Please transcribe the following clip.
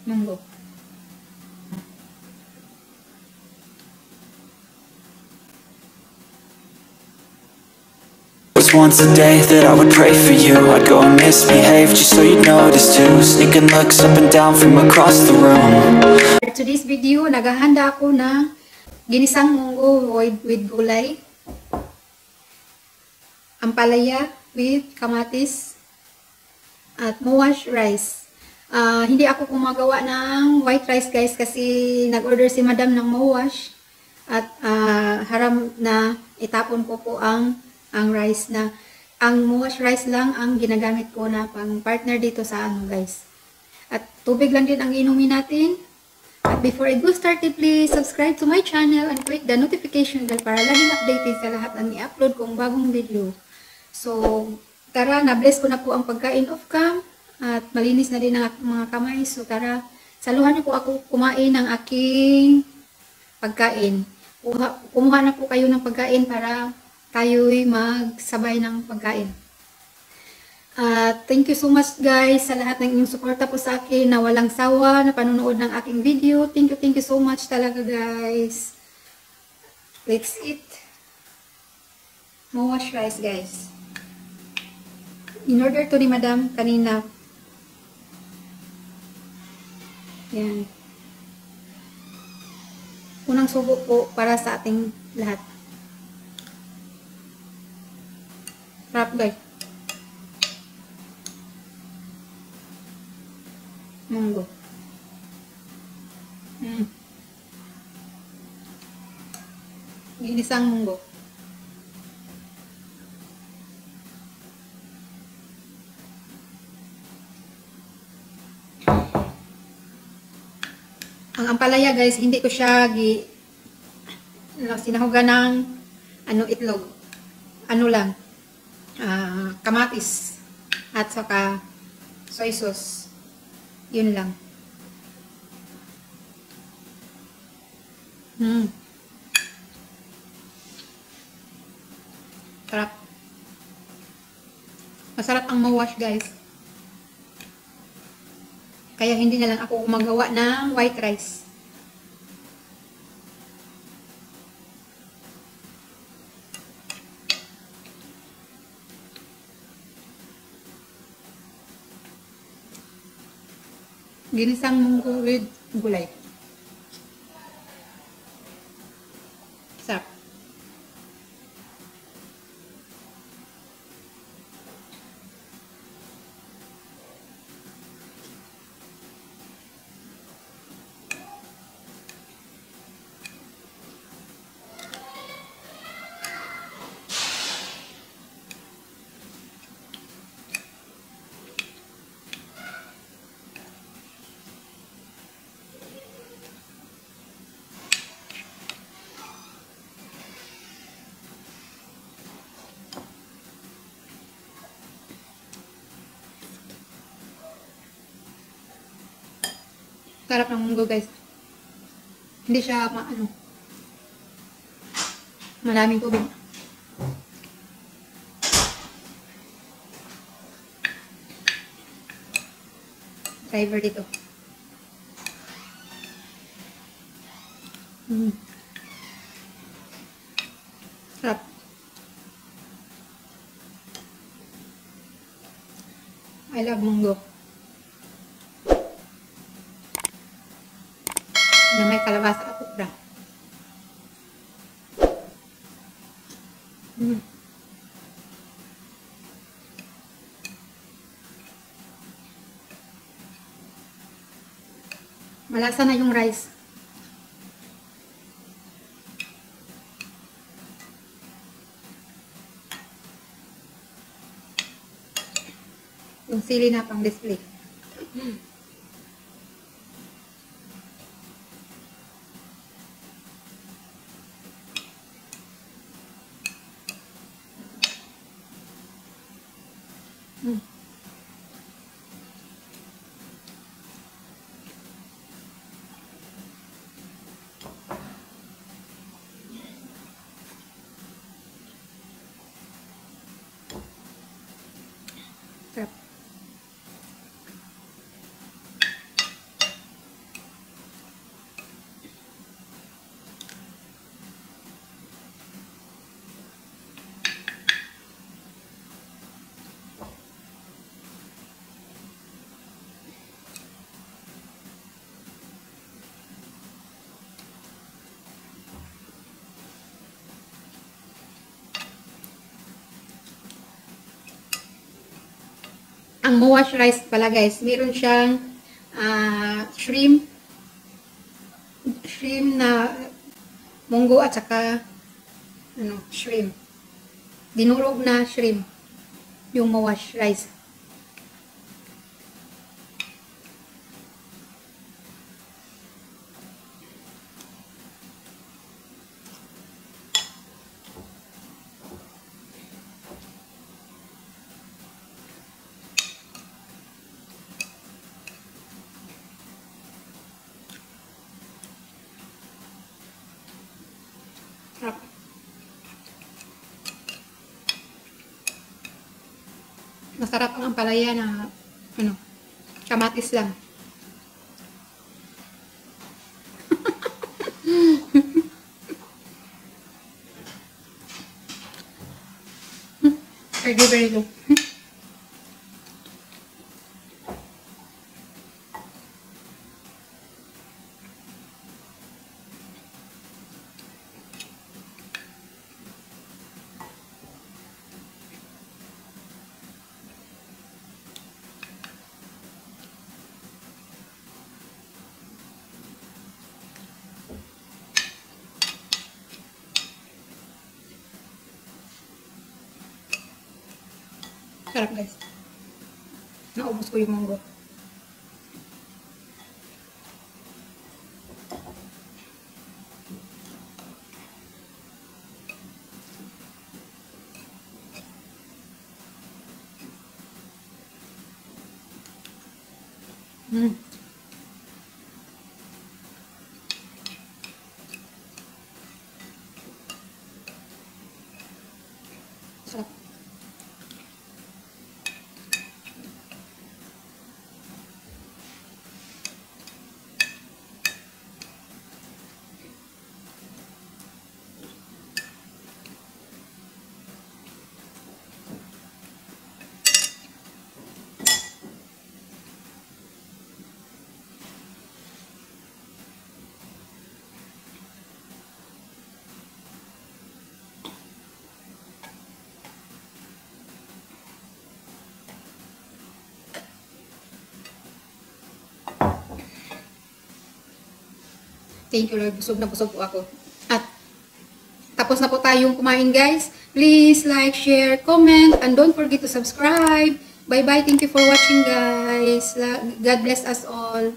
Munggo. Was once a day that I would pray for you. I'd go and misbehave just so you'd notice too. Sneaking looks up and down from across the room. For today's video, naghahanda ako ng ginisang munggo with gulay, ampalaya with kamatis, at mowash rice. Hindi ako gumagawa ng white rice guys kasi nag-order si madam ng mowash at haram na itapon ko po ang rice na. Ang mowash rice lang ang ginagamit ko na pang partner dito sa ano guys. At tubig lang din ang inumin natin. At before I go started, please subscribe to my channel and click the notification bell para laging updated sa lahat ng i-upload kong bagong video. So, tara, na-bless ko na po ang pagkain off cam at malinis na din ang aking mga kamay. So, tara, saluhan niyo po ako kumain ng aking pagkain. Kumuha na po kayo ng pagkain para tayo'y magsabay ng pagkain. Thank you so much guys sa lahat ng inyong suporta po sa akin na walang sawa na panunood ng aking video. Thank you so much talaga guys. Let's eat. Mowash rice guys. In order to ni madam kanina. Yan. Unang subo po para sa ating lahat. Sarap guys. Munggo. Ginisang munggo. Ang ampalaya guys, hindi ko siya sinahugan ng itlog. Ano lang. Kamatis at saka soy sauce. Yun lang. Sarap. Masarap ang mawash guys. Kaya hindi na lang ako gumagawa ng white rice. Ginisang munggo with gulay. Sarap. Sarap ng munggo guys. Hindi siya maraming tubig. Flavor dito. Sarap. I love munggo. Na may kalabasa at okra. Malasa na yung rice. Yung sili na pang display. Sarap. ang Moash rice pala guys, meron siyang shrimp na munggo at saka shrimp. Dinurog na shrimp yung Moash rice. Masarap ang ampalaya na kamatis lang. Very good. Sarap guys. Naubos ko yung munggo. Sarap. Thank you Lord, busog na busog po ako. At tapos na po tayong kumain guys. Please like, share, comment, and don't forget to subscribe. Bye bye, thank you for watching guys. God bless us all.